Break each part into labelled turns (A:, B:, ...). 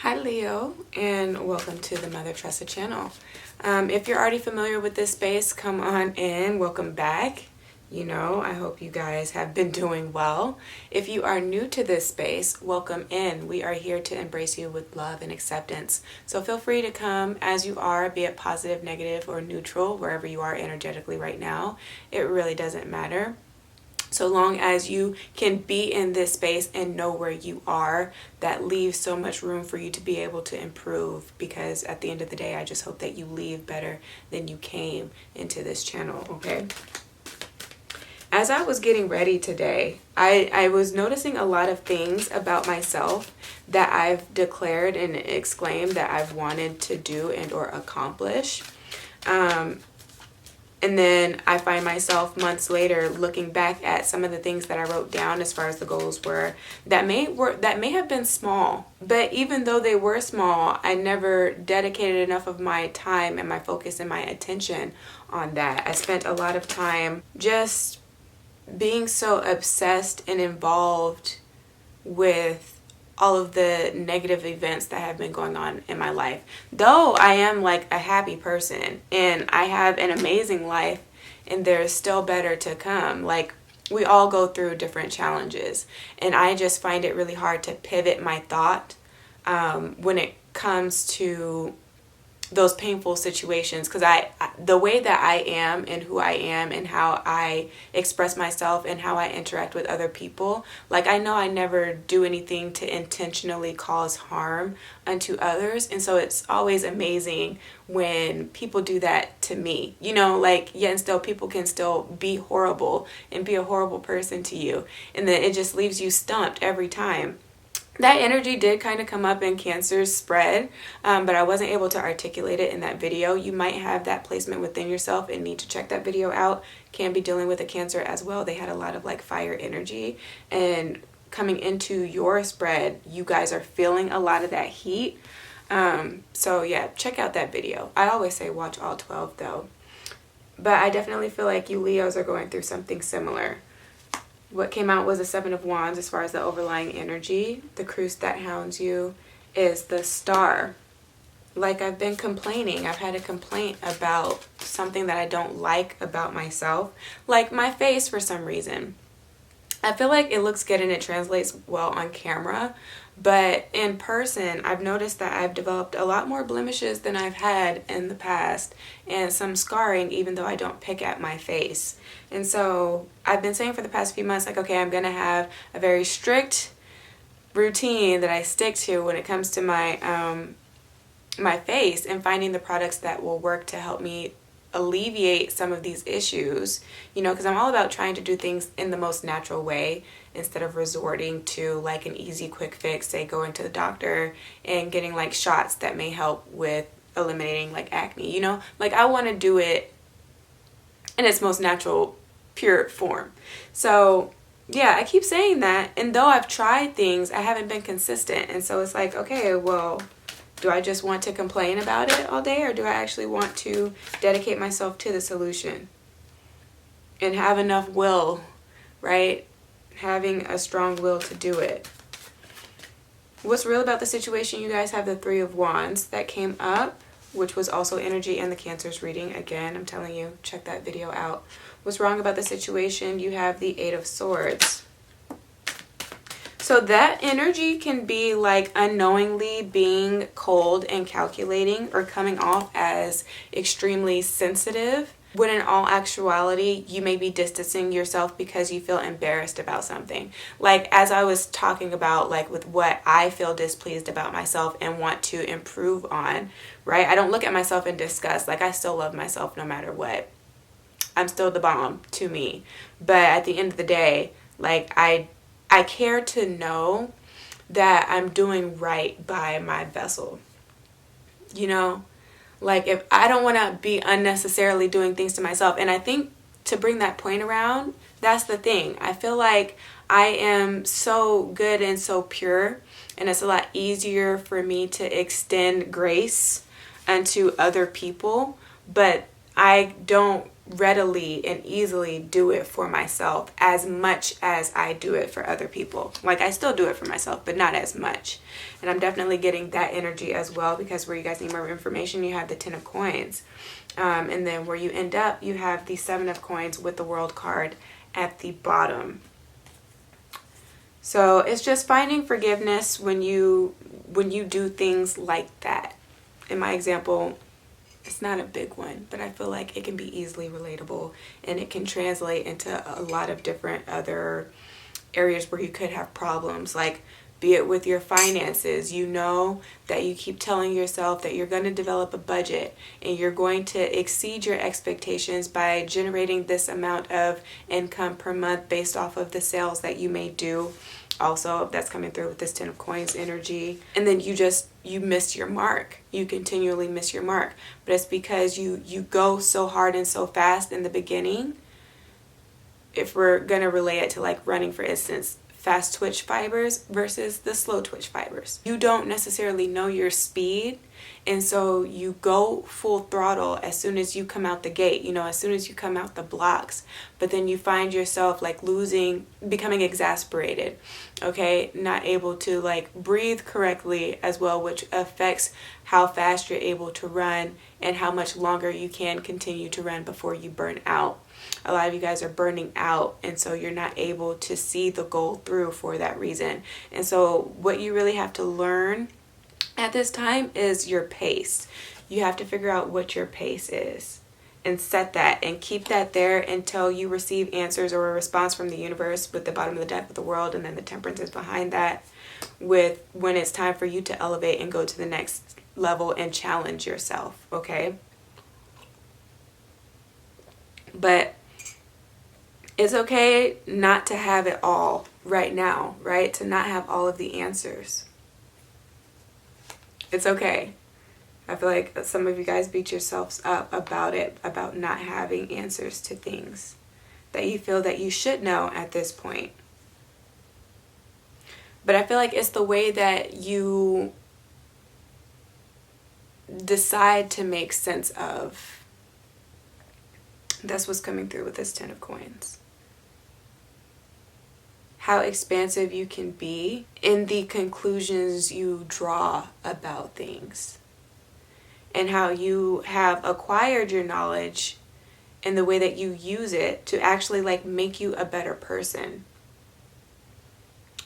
A: Hi Leo, and welcome to the Mother Tressa channel. If you're already familiar with this space, come on in. Welcome back. I hope you guys have been doing well. If you are new to this space, welcome in. We are here to embrace you with love and acceptance. So feel free to come as you are, be it positive, negative, or neutral, wherever you are energetically right now. It really doesn't matter. So long as you can be in this space and know where you are, that leaves so much room for you to be able to improve, because at the end of the day, I just hope that you leave better than you came into this channel, okay? As I was getting ready today, I was noticing a lot of things about myself that I've declared and exclaimed that I've wanted to do and or accomplish. And then I find myself months later looking back at some of the things that I wrote down as far as the goals were that may have been small. But even though they were small, I never dedicated enough of my time and my focus and my attention on that. I spent a lot of time just being so obsessed and involved with all of the negative events that have been going on in my life. Though I am like a happy person and I have an amazing life, and there's still better to come. Like, we all go through different challenges, and I just find it really hard to pivot my thought when it comes to those painful situations, because the way that I am and who I am and how I express myself and how I interact with other people, like, I know I never do anything to intentionally cause harm unto others. And so it's always amazing when people do that to me, like, yet and still people can still be horrible and be a horrible person to you, and then it just leaves you stumped every time. That energy did kind of come up in Cancer's spread, but I wasn't able to articulate it in that video. You might have that placement within yourself and need to check that video out. Can be dealing with a Cancer as well. They had a lot of like fire energy, and coming into your spread, you guys are feeling a lot of that heat. So yeah, check out that video. I always say watch all 12 though. But I definitely feel like you Leos are going through something similar. What came out was the Seven of Wands as far as the overlying energy. The Cruise that hounds you is the Star. Like, I've been complaining. I've had a complaint about something that I don't like about myself. Like my face, for some reason. I feel like it looks good and it translates well on camera. But in person, I've noticed that I've developed a lot more blemishes than I've had in the past, and some scarring, even though I don't pick at my face. And so I've been saying for the past few months, like, okay, I'm going to have a very strict routine that I stick to when it comes to my face, and finding the products that will work to help me alleviate some of these issues, because I'm all about trying to do things in the most natural way instead of resorting to like an easy quick fix, say going to the doctor and getting like shots that may help with eliminating like acne. Like, I want to do it in its most natural, pure form. So yeah, I keep saying that, and though I've tried things, I haven't been consistent. And so it's like, okay, well, do I just want to complain about it all day, or do I actually want to dedicate myself to the solution and have enough will, right? Having a strong will to do it. What's real about the situation? You guys have the Three of Wands that came up, which was also energy in the Cancer's reading. Again, I'm telling you, check that video out. What's wrong about the situation? You have the Eight of Swords. So that energy can be like unknowingly being cold and calculating, or coming off as extremely sensitive, when in all actuality, you may be distancing yourself because you feel embarrassed about something. Like, as I was talking about, like with what I feel displeased about myself and want to improve on, right? I don't look at myself in disgust. Like, I still love myself no matter what. I'm still the bomb to me. But at the end of the day, like, I care to know that I'm doing right by my vessel. Like, if I don't want to be unnecessarily doing things to myself. And I think to bring that point around, that's the thing. I feel like I am so good and so pure, and it's a lot easier for me to extend grace unto other people. But I don't readily and easily do it for myself as much as I do it for other people. Like, I still do it for myself, but not as much. And I'm definitely getting that energy as well, because where you guys need more information, you have the 10 of coins. And then where you end up, you have the 7 of coins with the world card at the bottom. So it's just finding forgiveness when you do things like that. In my example, it's not a big one, but I feel like it can be easily relatable, and it can translate into a lot of different other areas where you could have problems, like be it with your finances. You know that you keep telling yourself that you're going to develop a budget and you're going to exceed your expectations by generating this amount of income per month based off of the sales that you may do. Also, that's coming through with this 10 of coins energy. And then you miss your mark. You continually miss your mark. But it's because you go so hard and so fast in the beginning. If we're going to relate it to like running, for instance, fast twitch fibers versus the slow twitch fibers. You don't necessarily know your speed, and so you go full throttle as soon as you come out the gate, as soon as you come out the blocks. But then you find yourself like becoming exasperated, okay? Not able to like breathe correctly as well, which affects how fast you're able to run and how much longer you can continue to run before you burn out. A lot of you guys are burning out, and so you're not able to see the goal through for that reason. And so what you really have to learn at this time is your pace. You have to figure out what your pace is and set that and keep that there until you receive answers or a response from the universe with the bottom of the deck with the world, and then the temperance is behind that with when it's time for you to elevate and go to the next level and challenge yourself, okay? But it's okay not to have it all right now, right? To not have all of the answers. It's okay. I feel like some of you guys beat yourselves up about it, about not having answers to things that you feel that you should know at this point. But I feel like it's the way that you decide to make sense of. That's what's coming through with this 10 of coins. How expansive you can be in the conclusions you draw about things, and how you have acquired your knowledge and the way that you use it to actually like make you a better person,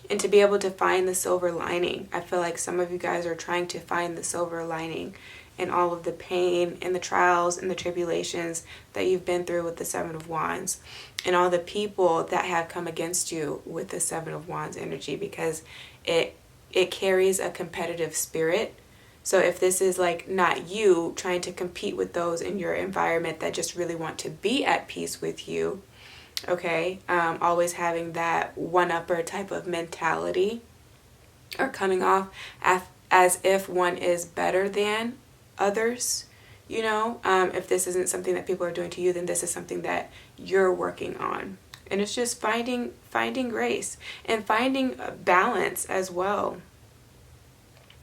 A: and to be able to find the silver lining. I feel like some of you guys are trying to find the silver lining in all of the pain and the trials and the tribulations that you've been through with the 7 of Wands, and all the people that have come against you with the 7 of Wands energy, because it carries a competitive spirit. So if this is like not you trying to compete with those in your environment that just really want to be at peace with you, okay, always having that one-upper type of mentality, or coming off as if one is better than others, if this isn't something that people are doing to you, then this is something that you're working on. And it's just finding grace and finding balance as well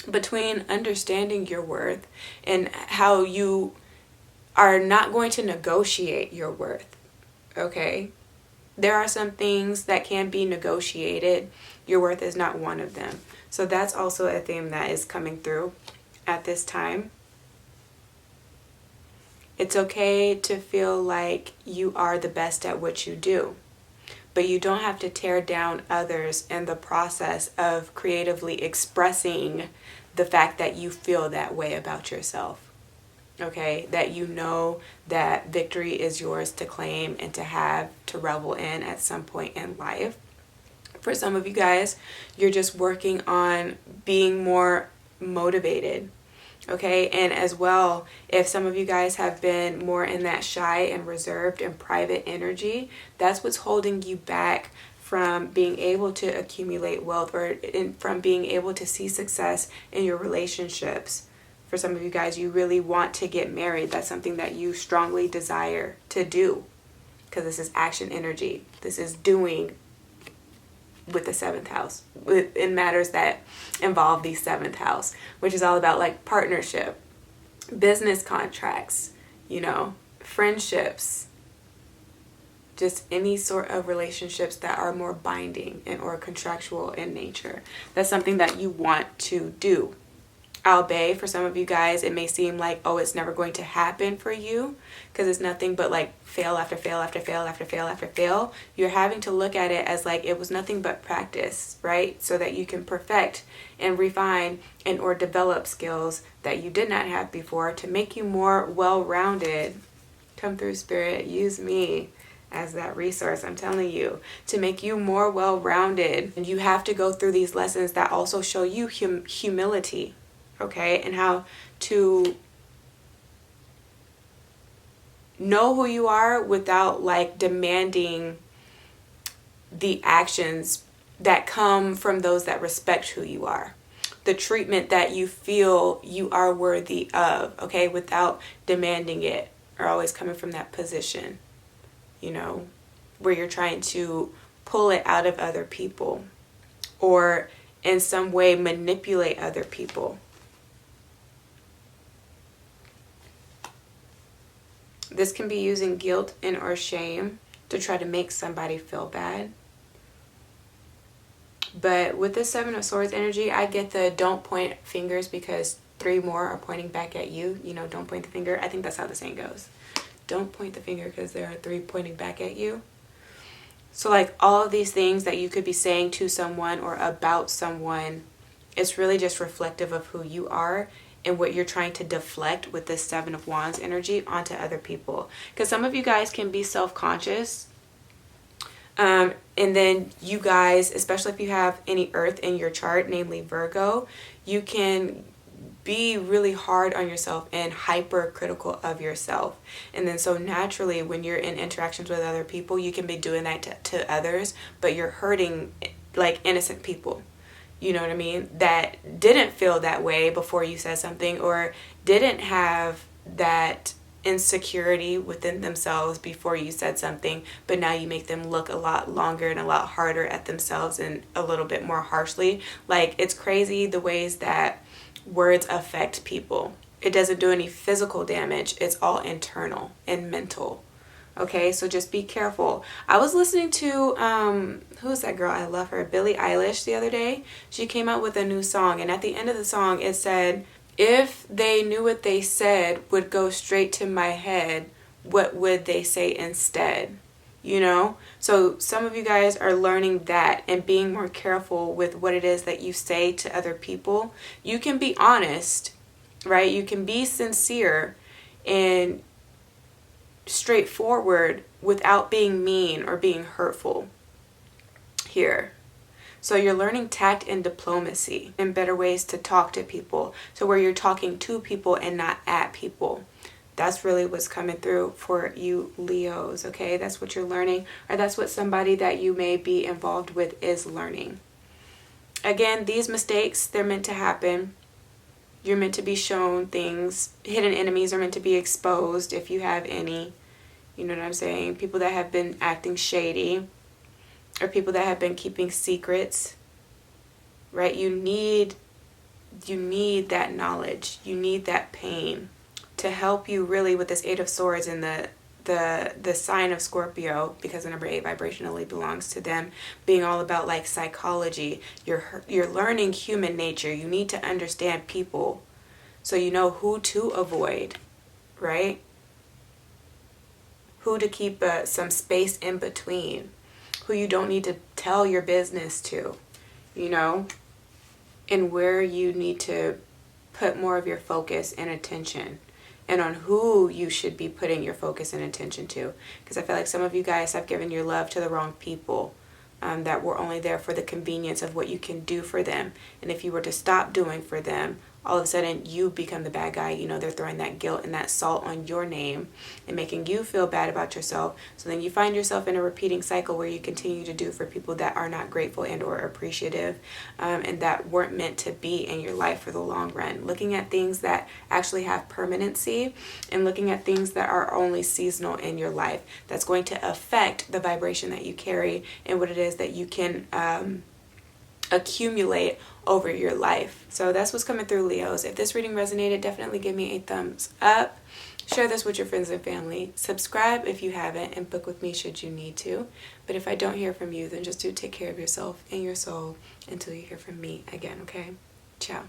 A: between understanding your worth and how you are not going to negotiate your worth, okay? There are some things that can be negotiated. Your worth is not one of them. So that's also a theme that is coming through at this time. It's okay to feel like you are the best at what you do, but you don't have to tear down others in the process of creatively expressing the fact that you feel that way about yourself. Okay, that you know that victory is yours to claim and to have, to revel in at some point in life. For some of you guys, you're just working on being more motivated. Okay, and as well, if some of you guys have been more in that shy and reserved and private energy, that's what's holding you back from being able to accumulate wealth, or from being able to see success in your relationships. For some of you guys, you really want to get married. That's something that you strongly desire to do, because this is action energy. This is doing with the 7th house, in matters that involve the 7th house, which is all about like partnership, business contracts, friendships, just any sort of relationships that are more binding and or contractual in nature. That's something that you want to do. Albeit for some of you guys, it may seem like, oh, it's never going to happen for you because it's nothing but like fail after fail after fail after fail after fail. You're having to look at it as like it was nothing but practice, right? So that you can perfect and refine and or develop skills that you did not have before to make you more well-rounded. Come through, Spirit. Use me as that resource, I'm telling you, to make you more well-rounded. And you have to go through these lessons that also show you humility, okay? And how to know who you are without like demanding the actions that come from those that respect who you are. The treatment that you feel you are worthy of, okay? Without demanding it, or always coming from that position, you know, where you're trying to pull it out of other people or in some way manipulate other people. This can be using guilt and or shame to try to make somebody feel bad. But with this Seven of Swords energy, I get the don't point fingers because 3 more are pointing back at you. You know, don't point the finger. I think that's how the saying goes. Don't point the finger because there are 3 pointing back at you. So like all of these things that you could be saying to someone or about someone, it's really just reflective of who you are and what you're trying to deflect with this Seven of Wands energy onto other people. Because some of you guys can be self-conscious. And then you guys, especially if you have any earth in your chart, namely Virgo, you can be really hard on yourself and hypercritical of yourself. And then so naturally when you're in interactions with other people, you can be doing that to others, but you're hurting like innocent people. You know what I mean? That didn't feel that way before you said something, or didn't have that insecurity within themselves before you said something, but now you make them look a lot longer and a lot harder at themselves and a little bit more harshly. Like, it's crazy the ways that words affect people. It doesn't do any physical damage. It's all internal and mental. Okay, so just be careful. I was listening to, who's that girl? I love her. Billie Eilish the other day. She came out with a new song, and at the end of the song it said, if they knew what they said would go straight to my head, what would they say instead? You know? So some of you guys are learning that and being more careful with what it is that you say to other people. You can be honest, right? You can be sincere and straightforward without being mean or being hurtful here. So you're learning tact and diplomacy and better ways to talk to people. So where you're talking to people and not at people. That's really what's coming through for you Leos, okay? That's what you're learning, or that's what somebody that you may be involved with is learning. Again, these mistakes, they're meant to happen. You're meant to be shown things. Hidden enemies are meant to be exposed if you have any. You know what I'm saying? People that have been acting shady, or people that have been keeping secrets, right? You need that knowledge. You need that pain to help you really with this 8 of Swords and the sign of Scorpio, because the number 8 vibrationally belongs to them, being all about like psychology. You're learning human nature. You need to understand people so you know who to avoid, right? Who to keep some space in between, who you don't need to tell your business to, you know, and where you need to put more of your focus and attention, and on who you should be putting your focus and attention to. Because I feel like some of you guys have given your love to the wrong people that were only there for the convenience of what you can do for them. And if you were to stop doing for them, all of a sudden you become the bad guy. You know, they're throwing that guilt and that salt on your name and making you feel bad about yourself. So then you find yourself in a repeating cycle where you continue to do for people that are not grateful and or appreciative and that weren't meant to be in your life for the long run. Looking at things that actually have permanency and looking at things that are only seasonal in your life. That's going to affect the vibration that you carry and what it is that you can accumulate over your life. So that's what's coming through, Leos. If this reading resonated, definitely give me a thumbs up. Share this with your friends and family. Subscribe if you haven't, and book with me should you need to. But if I don't hear from you, then just do take care of yourself and your soul until you hear from me again, okay? Ciao.